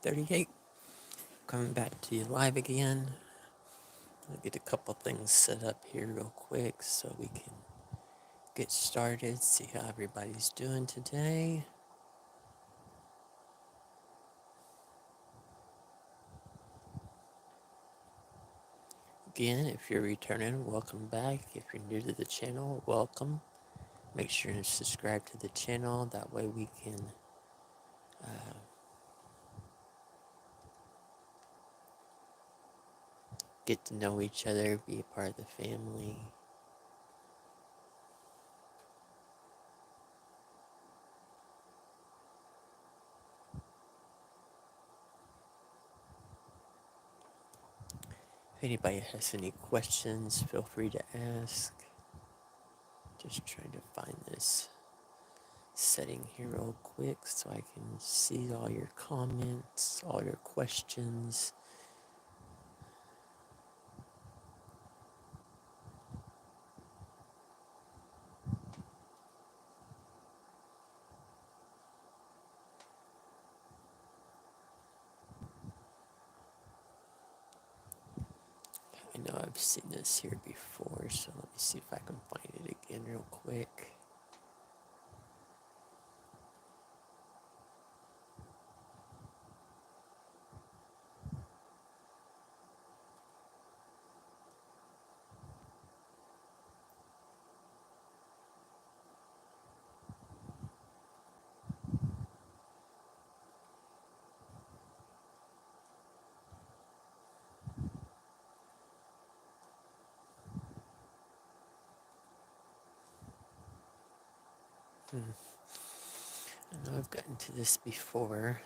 shadow32086. Coming back to you live again. I'll get a couple things set up here real quick so we can get started, see how everybody's doing today. Again, if you're returning, welcome back. If you're new to the channel, welcome. Make sure to subscribe to the channel, that way we can get to know each other, be a part of the family. If anybody has any questions, feel free to ask. Just trying to find this setting here real quick so I can see all your comments, all your questions. I know I've seen this here before, so let me see if I can find it again real quick. I know I've gotten to this before.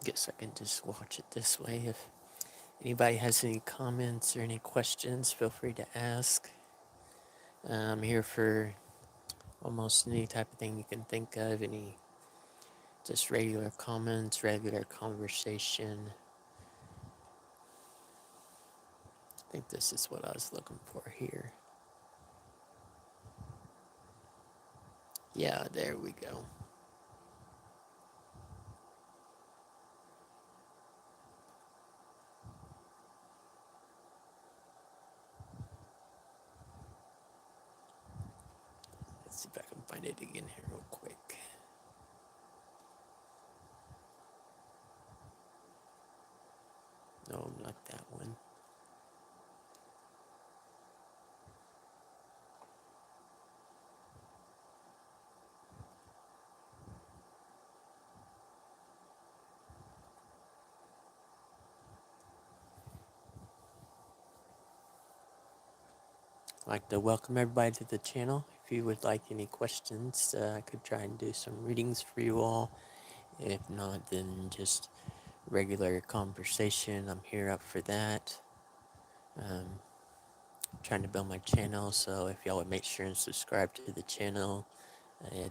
Guess I can just watch it this way. If anybody has any comments or any questions, feel free to ask. I'm here for almost any type of thing you can think of, any just regular comments, regular conversation. I think this is what I was looking for here. Yeah, there we go. Let's see if I can find it again here real quick. No, not that one. I'd like to welcome everybody to the channel. If you would like any questions, I could try and do some readings for you all. If not, then just regular conversation. I'm here up for that. Trying to build my channel, so if y'all would make sure and subscribe to the channel,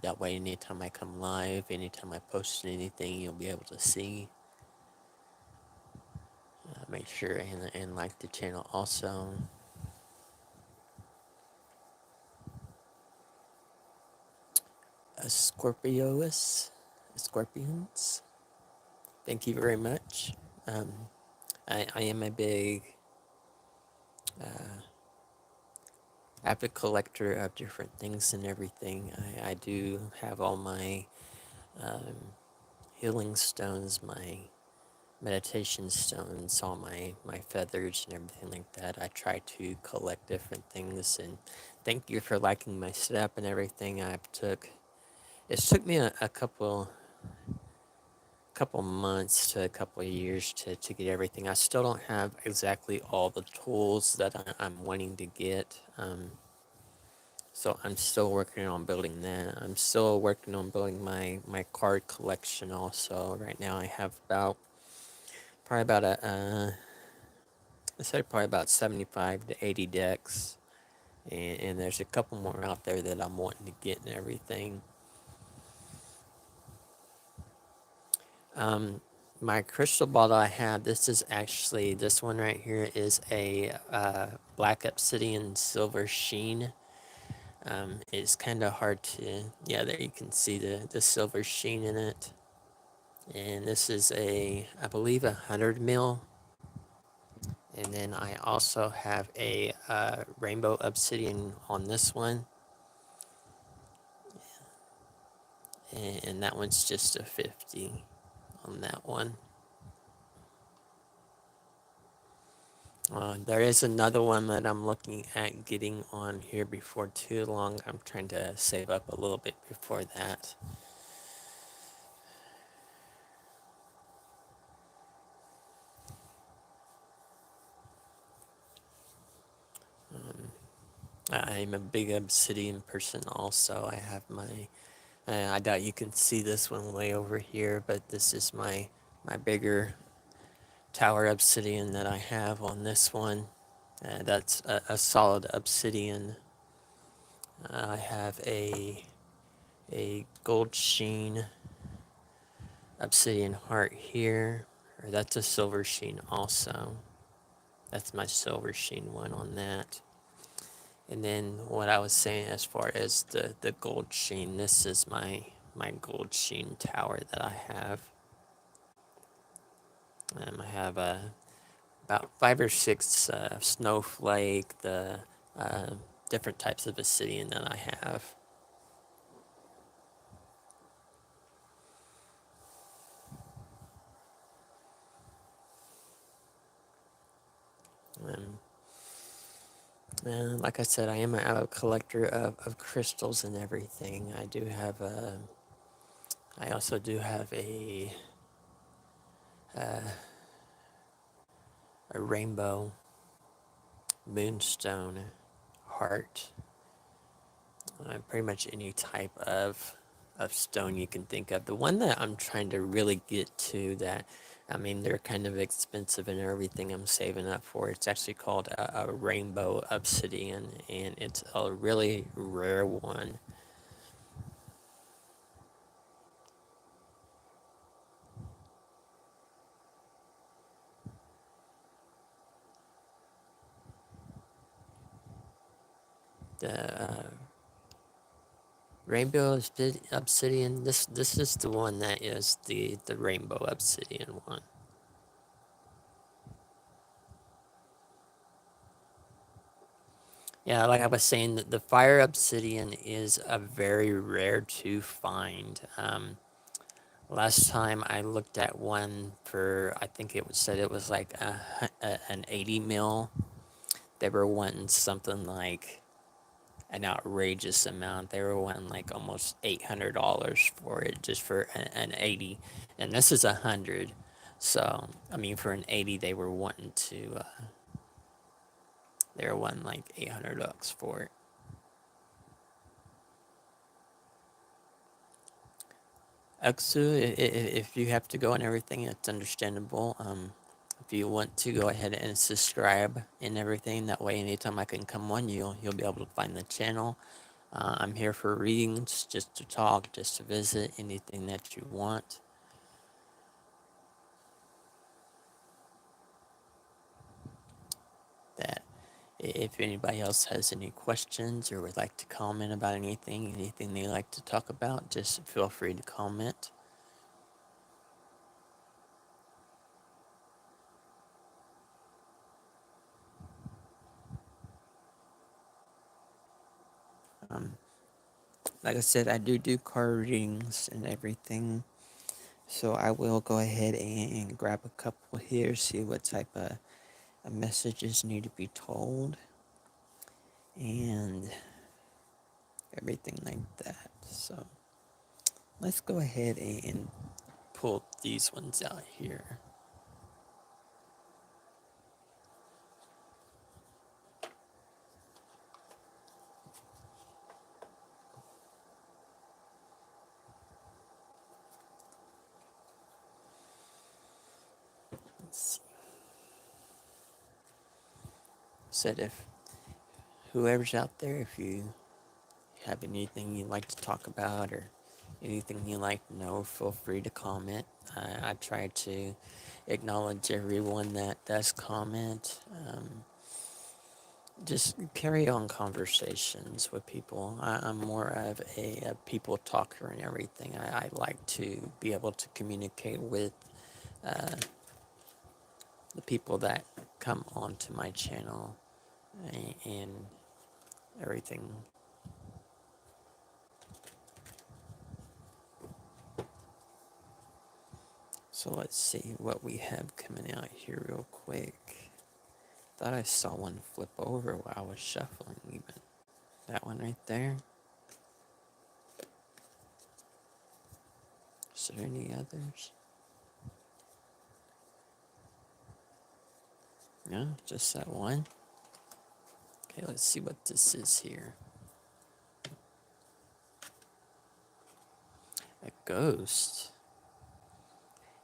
that way anytime I come live, anytime I post anything, you'll be able to see. Make sure and like the channel also. Scorpions, thank you very much. I am a big avid collector of different things and everything. I do have all my healing stones, my meditation stones, all my feathers and everything like that. I try to collect different things, and thank you for liking my setup and everything. It took me a couple months to a couple of years to get everything. I still don't have exactly all the tools that I'm wanting to get. So I'm still working on building that. I'm still working on building my card collection also. Right now I have probably about I said probably about 75 to 80 decks. And there's a couple more out there that I'm wanting to get and everything. My crystal ball that I have, this one right here is a black obsidian silver sheen. It's kind of hard to, yeah, there you can see the silver sheen in it. And this is I believe 100 mil. And then I also have a rainbow obsidian on this one. And that one's just a 50 on that one. There is another one that I'm looking at getting on here before too long. I'm trying to save up a little bit before that. I'm a big obsidian person also. I have I doubt you can see this one way over here, but this is my bigger tower obsidian that I have on this one. That's a solid obsidian. I have a gold sheen obsidian heart here, or that's a silver sheen also. That's my silver sheen one on that. And then what I was saying as far as the gold sheen, this is my gold sheen tower that I have. I have about 5 or 6 snowflake, the different types of obsidian that I have. Um, and like I said, I am an avid collector of crystals and everything. I also do have uh, a rainbow moonstone heart. Pretty much any type of stone you can think of. The one that I'm trying to really get to that, I mean, they're kind of expensive and everything I'm saving up for. It's actually called a rainbow obsidian, and it's a really rare one. The rainbow obsidian, this is the one that is the rainbow obsidian one. Yeah, like I was saying, the fire obsidian is a very rare to find. Last time I looked at one for, I think said it was like an 80 mil. They were wanting something like an outrageous amount. They were wanting like almost $800 for it, just for an 80. And this is 100. So, I mean, for an 80, they were wanting like $800 for it. Aksu, if you have to go and everything, it's understandable. If you want to go ahead and subscribe and everything, that way anytime I can come on, you'll be able to find the channel. I'm here for readings, just to talk, just to visit, anything that you want. That if anybody else has any questions or would like to comment about anything they like to talk about, just feel free to comment. Like I said, I do card readings and everything. So I will go ahead and grab a couple here, see what type of messages need to be told, and everything like that. So let's go ahead and pull these ones out here. Said if whoever's out there, if you have anything you'd like to talk about or anything you'd like to know, feel free to comment. I try to acknowledge everyone that does comment. Just carry on conversations with people. I'm more of a people talker and everything. I like to be able to communicate with the people that come onto my channel and everything. So let's see what we have coming out here real quick. Thought I saw one flip over while I was shuffling even. That one right there. Is there any others? No, just that one. Okay, let's see what this is here. A ghost.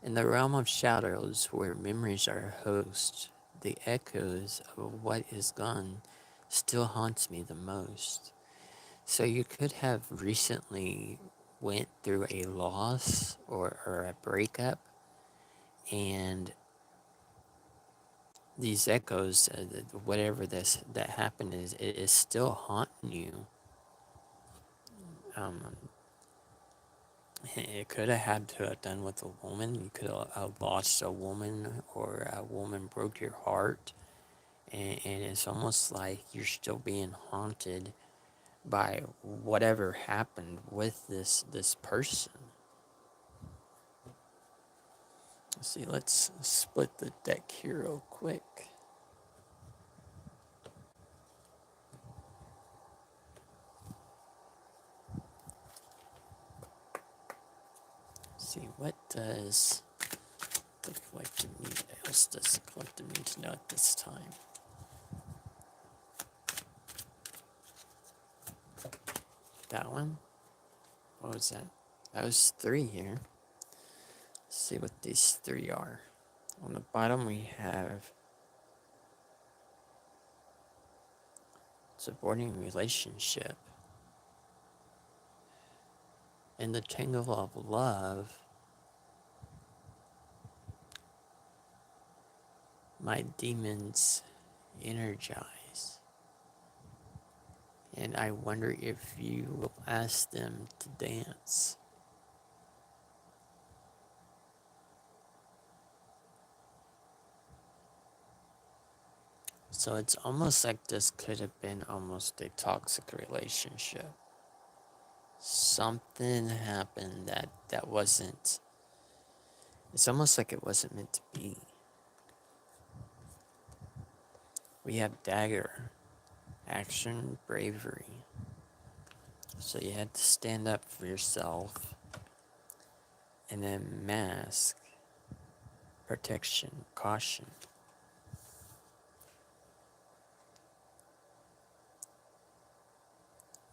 In the realm of shadows, where memories are host, the echoes of what is gone still haunts me the most. So you could have recently went through a loss or a breakup, and these echoes, whatever that happened it is still haunting you. It could have had to have done with a woman. You could have lost a woman, or a woman broke your heart, and it's almost like you're still being haunted by whatever happened with this person. Let's see, let's split the deck here real quick. Let's see, what does the collective need? Else does the collective need to know at this time? That one? What was that? That was 3 here. Let's see what these 3 are. On the bottom we have supporting relationship. In the tangle of love, my demons energize. And I wonder if you will ask them to dance. So it's almost like this could have been almost a toxic relationship. Something happened that wasn't, it's almost like it wasn't meant to be. We have dagger, action, bravery. So you had to stand up for yourself. And then mask, protection, caution.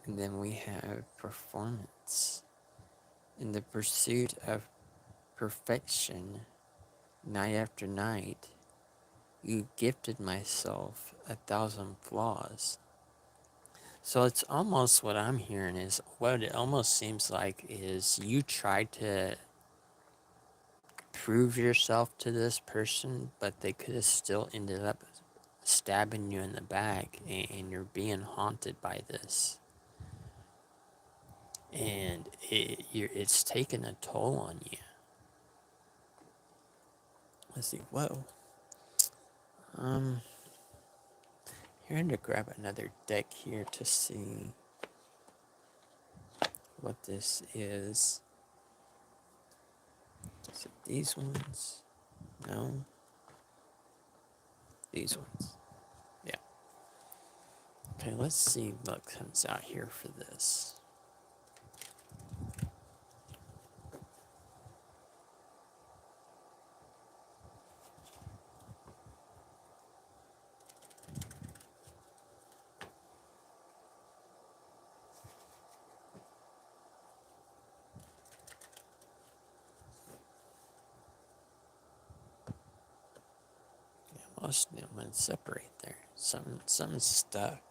And then we have performance. In the pursuit of perfection, night after night, you gifted myself 1,000 flaws. So it's almost what I'm hearing is, what it almost seems like is you tried to prove yourself to this person, but they could have still ended up stabbing you in the back, and you're being haunted by this. And it's taken a toll on you. Let's see, whoa. Here, I'm going to grab another deck here to see what this is. Is it these ones? No. These ones. Yeah. Okay, let's see what comes out here for this. Most of them would separate there. Something's stuck.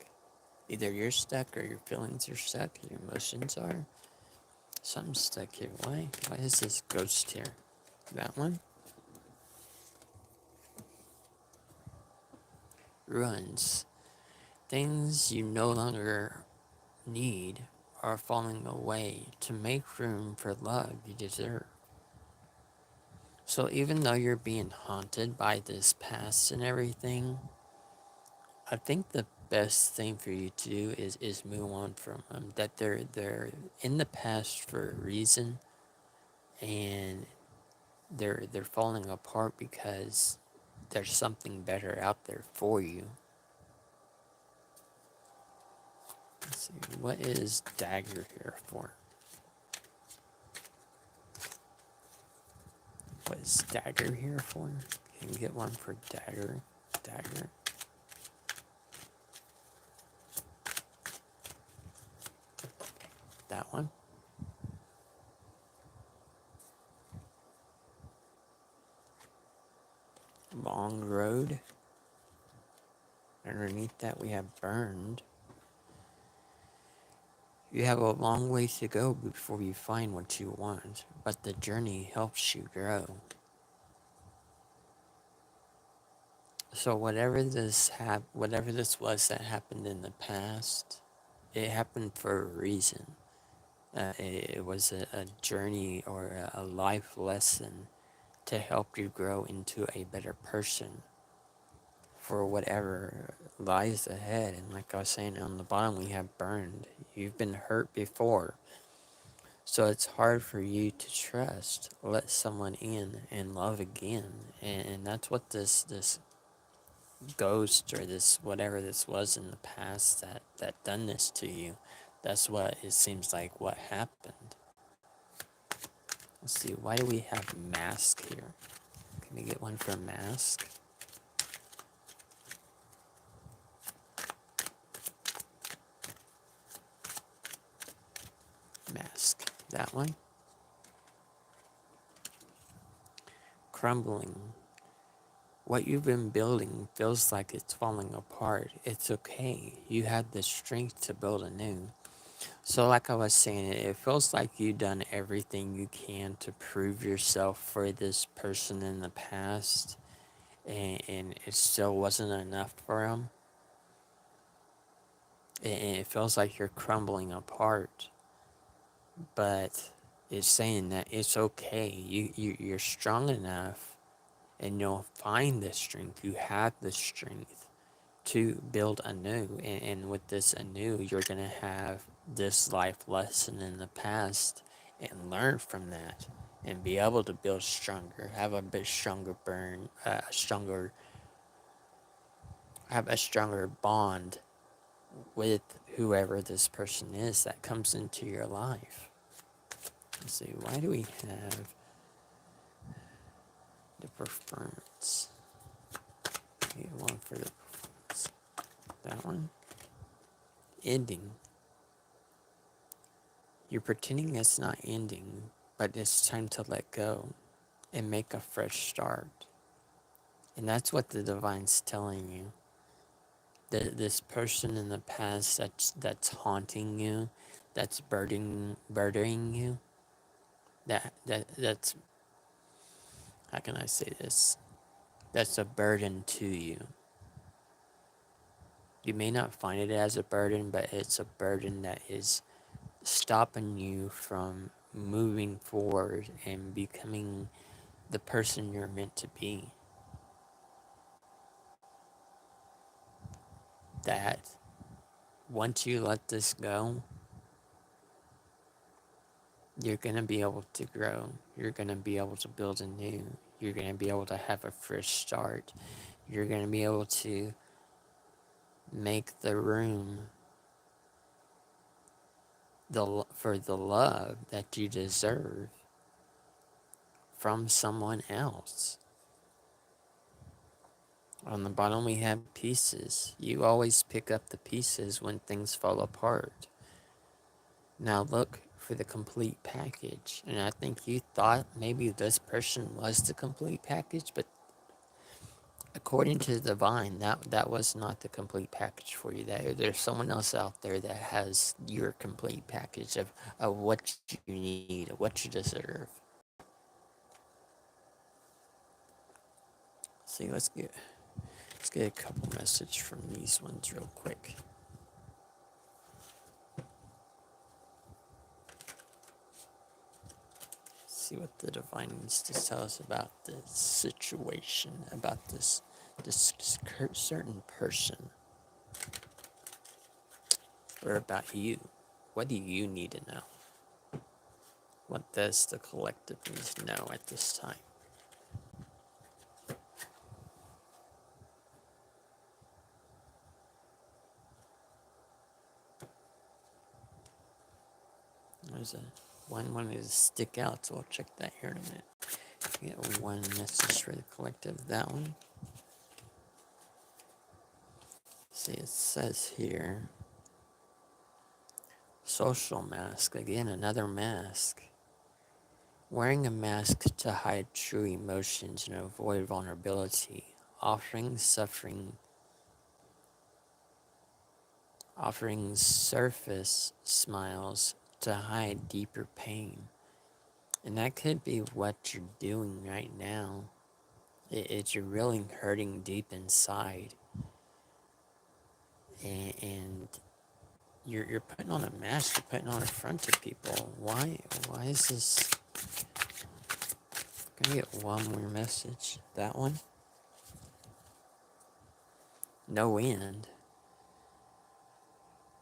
Either you're stuck or your feelings are stuck, your emotions are. Something's stuck here. Why is this ghost here? That one? Ruins. Things you no longer need are falling away to make room for love you deserve. So even though you're being haunted by this past and everything, I think the best thing for you to do is move on from them. That they're in the past for a reason, and they're falling apart because there's something better out there for you. Let's see, what is dagger here for? What is dagger here for? Can you get one for dagger? Dagger. That one. Long road. Underneath that we have burned. You have a long way to go before you find what you want, but the journey helps you grow. So whatever this was that happened in the past, it happened for a reason. It was a journey or a life lesson to help you grow into a better person for whatever lies ahead. And like I was saying, on the bottom we have burned. You've been hurt before. So it's hard for you to trust, let someone in and love again. And that's what this ghost or this whatever this was in the past that done this to you. That's what it seems like what happened. Let's see, why do we have mask here? Can we get one for mask? Mask. That one. Crumbling. What you've been building feels like it's falling apart. It's okay. You had the strength to build anew. So like I was saying, it feels like you've done everything you can to prove yourself for this person in the past, and it still wasn't enough for them. And it feels like you're crumbling apart. But it's saying that it's okay. You're strong enough, and you'll find the strength. You have the strength to build anew. And with this anew, you're going to have this life lesson in the past and learn from that and be able to build stronger, have a bit stronger have a stronger bond with whoever this person is that comes into your life. Let's see, why do we have the performance? Get one for the performance. That one. Ending. You're pretending it's not ending, but it's time to let go and make a fresh start. And that's what the divine's telling you. This person in the past that's haunting you, that's burdening you, that's, how can I say this? That's a burden to you. You may not find it as a burden, but it's a burden that is stopping you from moving forward and becoming the person you're meant to be. That once you let this go, you're going to be able to grow. You're going to be able to build anew. You're going to be able to have a fresh start. You're going to be able to make the room for the love that you deserve from someone else. On the bottom we have pieces. You always pick up the pieces when things fall apart. Now look for the complete package. And I think you thought maybe this person was the complete package, but according to the divine, that was not the complete package for you. There's someone else out there that has your complete package of what you need, of what you deserve. See, let's get a couple messages from these ones real quick. See what the divine needs to tell us about this situation, about this certain person, or about you. What do you need to know? What does the collective need to know at this time? There's one wanted to stick out, so I'll check that here in a minute. Get one message for the collective. That one. See, it says here, social mask. Again, another mask. Wearing a mask to hide true emotions and avoid vulnerability. Offering surface smiles to hide deeper pain. And that could be what you're doing right now. It's you're really hurting deep inside. And you're putting on a mask, you're putting on a front to people. Why is this? Can I get one more message? That one? No end.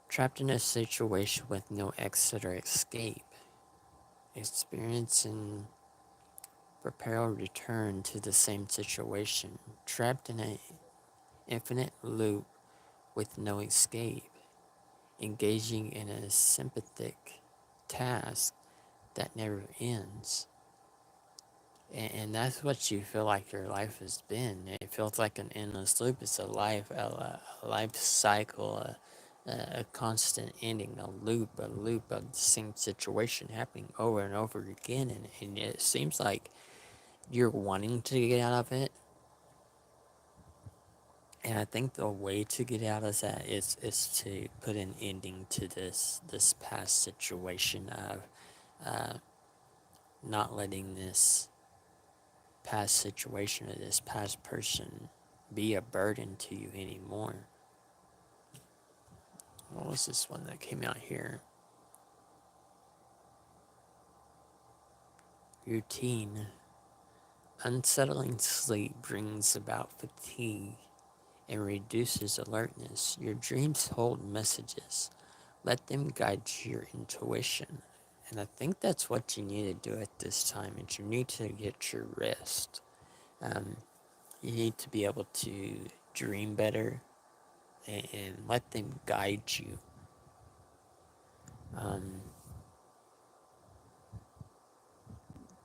Trapped in a situation with no exit or escape. Experiencing perpetual return to the same situation. Trapped in an infinite loop with no escape. Engaging in a sympathetic task that never ends. And that's what you feel like your life has been. It feels like an endless loop. It's a life cycle, a constant ending, a loop of the same situation happening over and over again. And it seems like you're wanting to get out of it. And I think the way to get out of that is to put an ending to this past situation of not letting this past situation or this past person be a burden to you anymore. What was this one that came out here? Routine. Unsettling sleep brings about fatigue and reduces alertness. Your dreams hold messages. Let them guide your intuition. And I think that's what you need to do at this time, is you need to get your rest. You need to be able to dream better and let them guide you.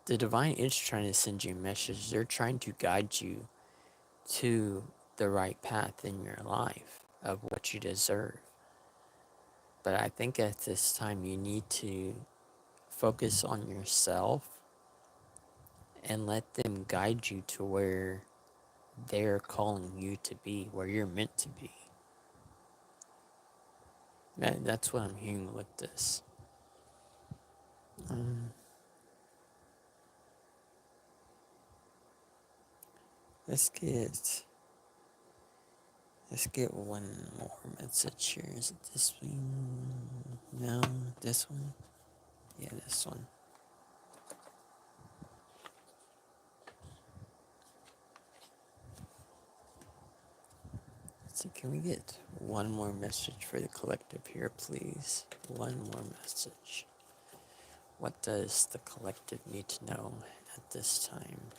The divine is trying to send you a message. They're trying to guide you to the right path in your life of what you deserve. But I think at this time you need to focus on yourself and let them guide you to where they're calling you to be, where you're meant to be. That's what I'm hearing with this. Let's get one more message here. Is it this one? No, this one? Yeah, this one. Let's see, can we get one more message for the collective here, please? One more message. What does the collective need to know at this time?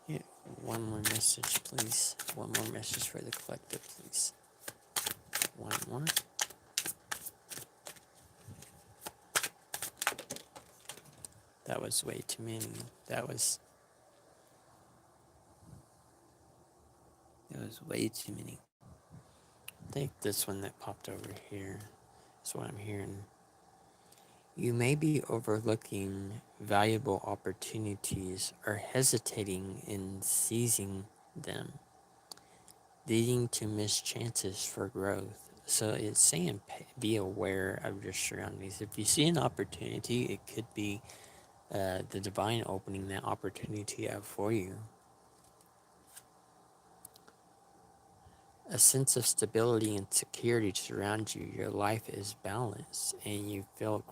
Yeah, one more message, please. One more message for the collective, please. One more. That was way too many. That was way too many. I think this one that popped over here is what I'm hearing. You may be overlooking valuable opportunities or hesitating in seizing them, leading to missed chances for growth. So it's saying be aware of your surroundings. If you see an opportunity, it could be the divine opening that opportunity up for you. A sense of stability and security surrounds you. Your life is balanced and you feel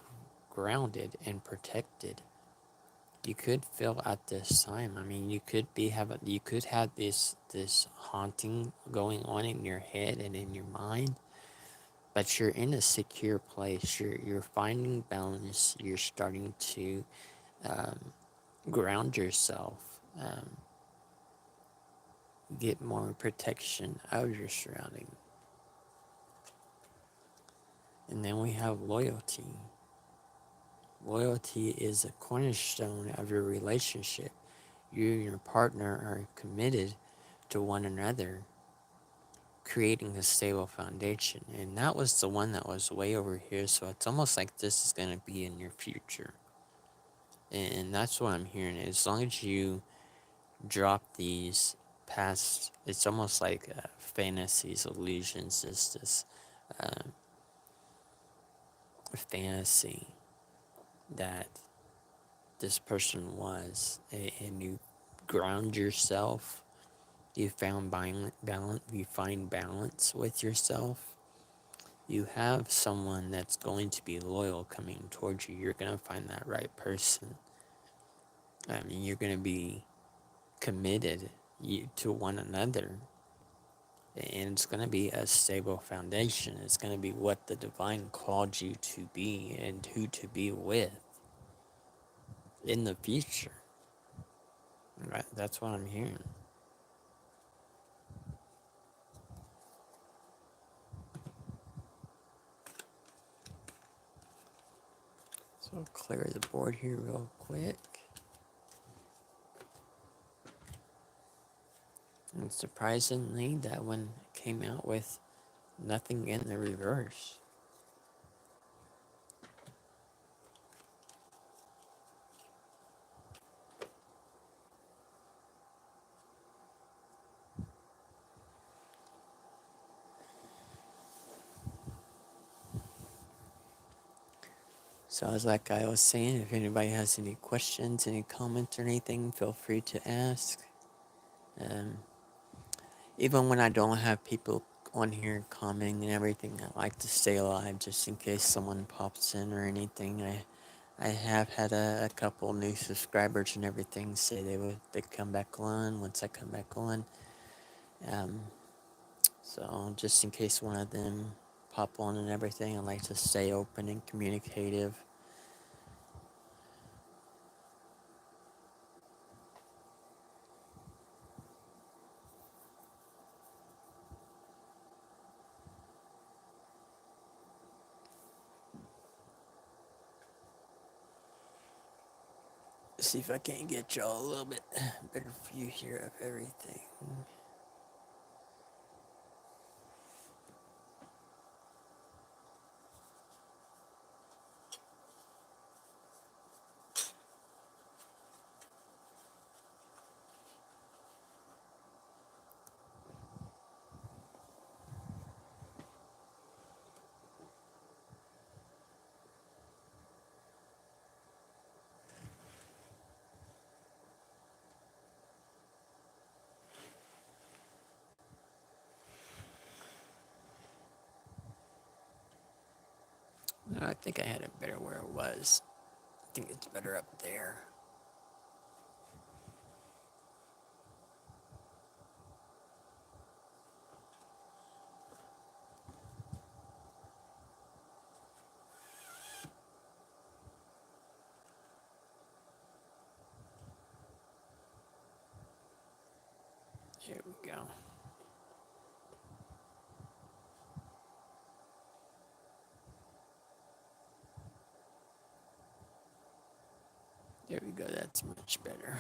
grounded and protected. You could feel at this time. I mean, you could have this haunting going on in your head and in your mind, but you're in a secure place. You're finding balance. You're starting to um, ground yourself. Get more protection of your surrounding. And then we have loyalty. Loyalty is a cornerstone of your relationship. You and your partner are committed to one another, creating a stable foundation. And that was the one that was way over here, so it's almost like this is going to be in your future. And that's what I'm hearing. As long as you drop these past, it's almost like fantasies, illusions, is this fantasy that this person was, and you ground yourself. You you find balance with yourself. You have someone that's going to be loyal coming towards you. You're going to find that right person. I mean, you're going to be committed to one another. And it's going to be a stable foundation. It's going to be what the divine called you to be and who to be with in the future. Right? That's what I'm hearing. So I'll clear the board here real quick. And surprisingly, that one came out with nothing in the reverse. So as like I was saying, if anybody has any questions, any comments or anything, feel free to ask. Even when I don't have people on here commenting and everything, I like to stay alive just in case someone pops in or anything. I have had a couple new subscribers and everything say they'd come back on once I come back on. So just in case one of them pop on and everything, I like to stay open and communicative. See if I can't get y'all a little bit better view here of everything. I think I had it better where it was. I think it's better up there. Here we go. There we go. That's much better.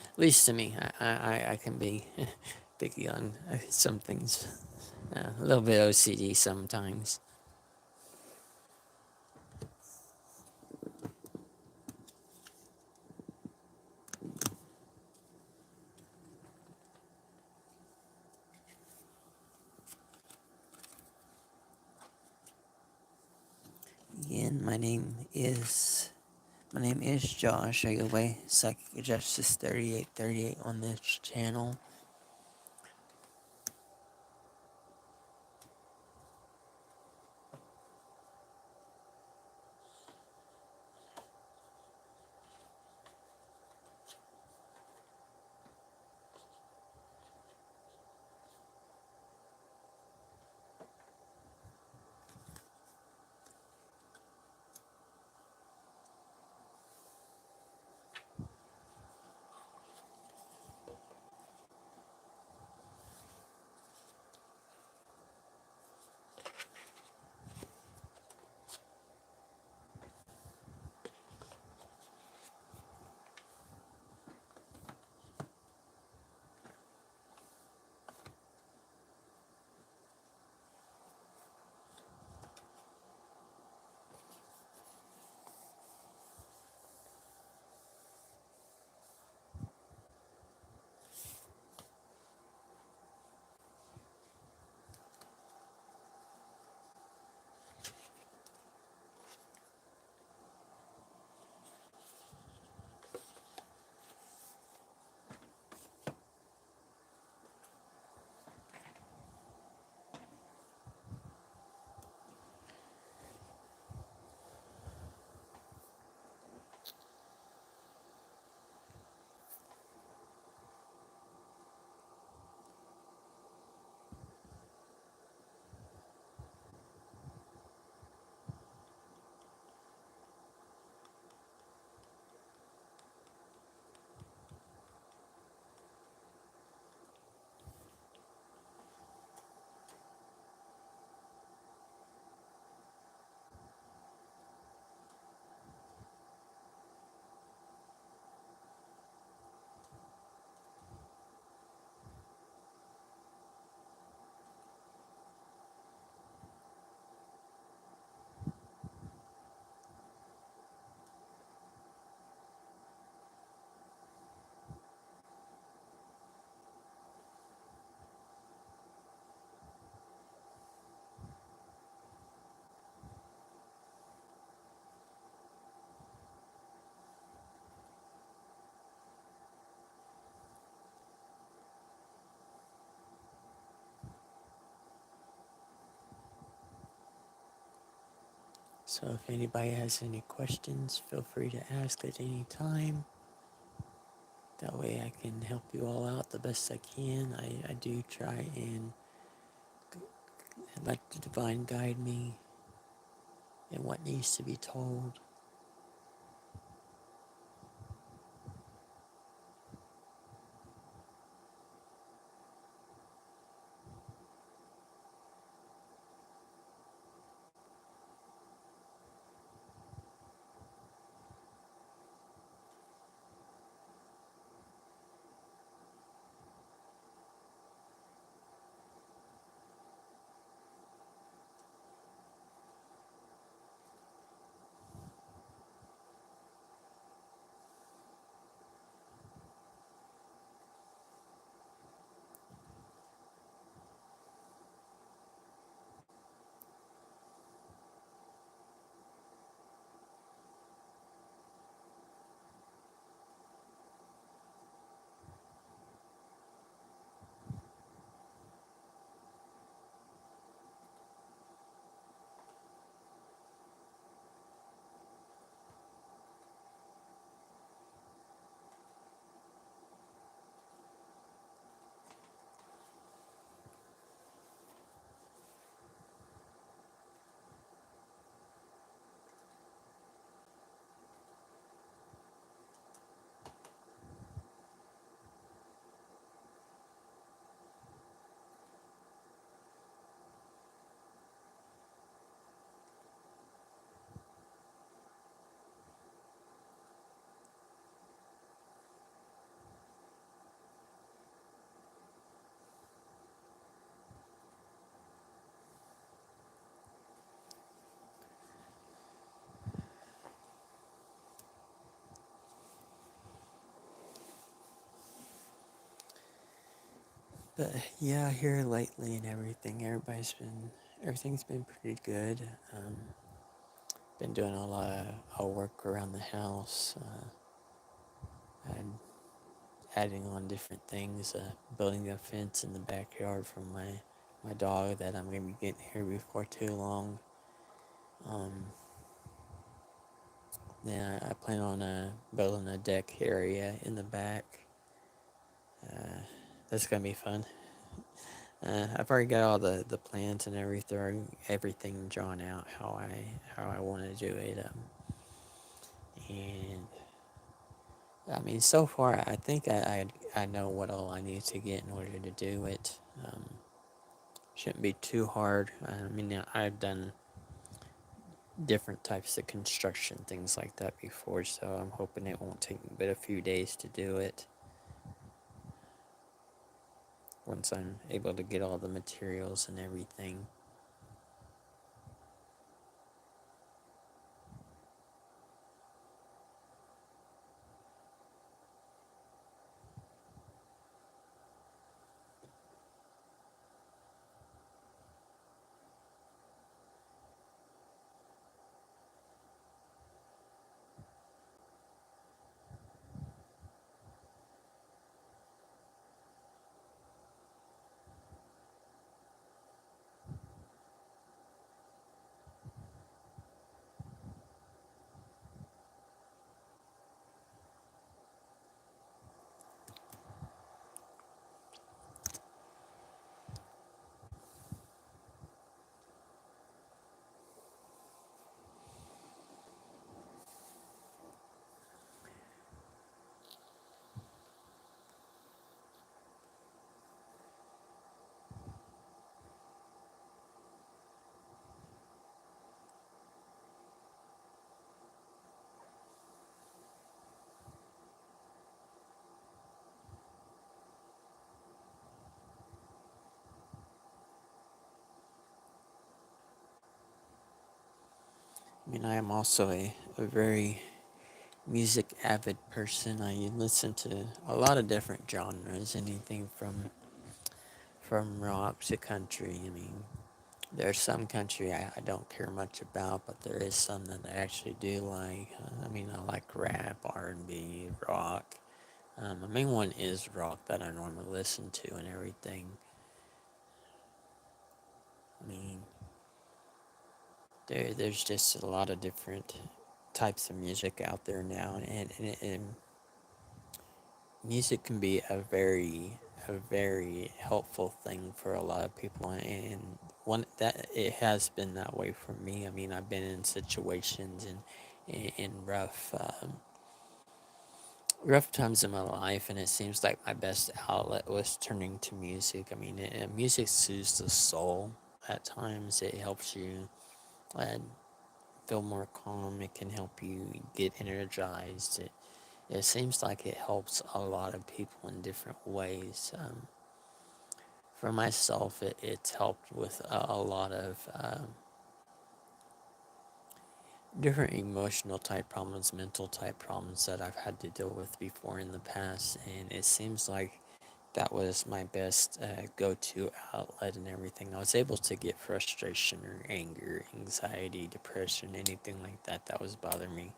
At least to me, I can be picky on some things. A little bit OCD sometimes. Again, my name is Josh. I go by PsychicJustice-3838 on this channel. So if anybody has any questions, feel free to ask at any time. That way I can help you all out the best I can. I do try and let the divine guide me in what needs to be told. But yeah, here lately and everything's been pretty good. Been doing a lot of work around the house, and adding on different things, building a fence in the backyard for my dog that I'm gonna be getting here before too long. Um, then I plan on building a deck area in the back. Uh, that's gonna be fun. I've already got all the plans and everything drawn out how I want to do it. And I mean, so far I think I know what all I need to get in order to do it. Shouldn't be too hard. I mean, I've done different types of construction things like that before, so I'm hoping it won't take me but a few days to do it. Once I'm able to get all the materials and everything. I mean, I am also a very music avid person. I listen to a lot of different genres, anything from rock to country. I mean, there's some country I don't care much about, but there is some that I actually do like. I mean, I like rap, R&B, rock. The main one is rock that I normally listen to and everything. I mean, there's just a lot of different types of music out there now, and music can be a very helpful thing for a lot of people, and one that it has been that way for me. I mean, I've been in situations and in rough times in my life, and it seems like my best outlet was turning to music. I mean, music soothes the soul at times. It helps you uh, feel more calm. It can help you get energized. It seems like it helps a lot of people in different ways. For myself, it's helped with a lot of different emotional type problems, mental type problems that I've had to deal with before in the past, and it seems like that was my best go-to outlet and everything. I was able to get frustration or anger, anxiety, depression, anything like that was bothering me.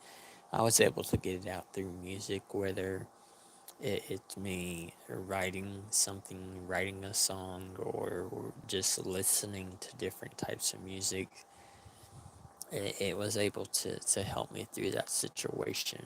I was able to get it out through music, whether it's me writing something, writing a song, or just listening to different types of music. It was able to help me through that situation.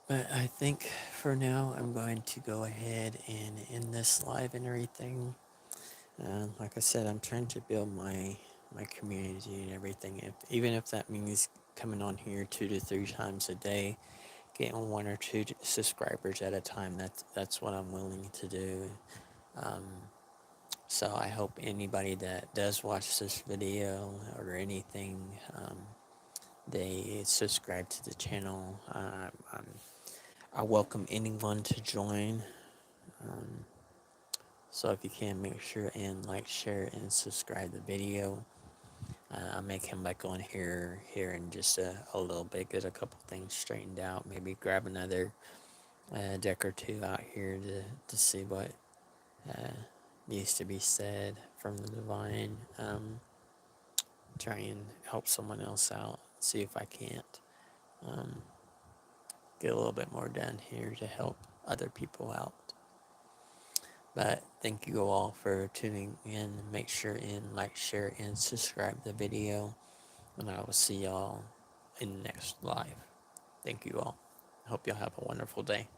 But I think for now, I'm going to go ahead and end this live and everything. Like I said, I'm trying to build my community and everything. Even if that means coming on here 2 to 3 times a day, getting 1 or 2 subscribers at a time. That's what I'm willing to do. Um, so I hope anybody that does watch this video or anything, they subscribe to the channel. I welcome anyone to join. Um, so if you can, make sure and like, share, and subscribe the video. I'll make him back on here in just a little bit, get a couple things straightened out. Maybe grab another deck or two out here to see what uh, needs to be said from the divine. Try and help someone else out. See if I can't get a little bit more done here to help other people out. But thank you all for tuning in. Make sure and like, share, and subscribe the video. And I will see y'all in the next live. Thank you all. I hope y'all have a wonderful day.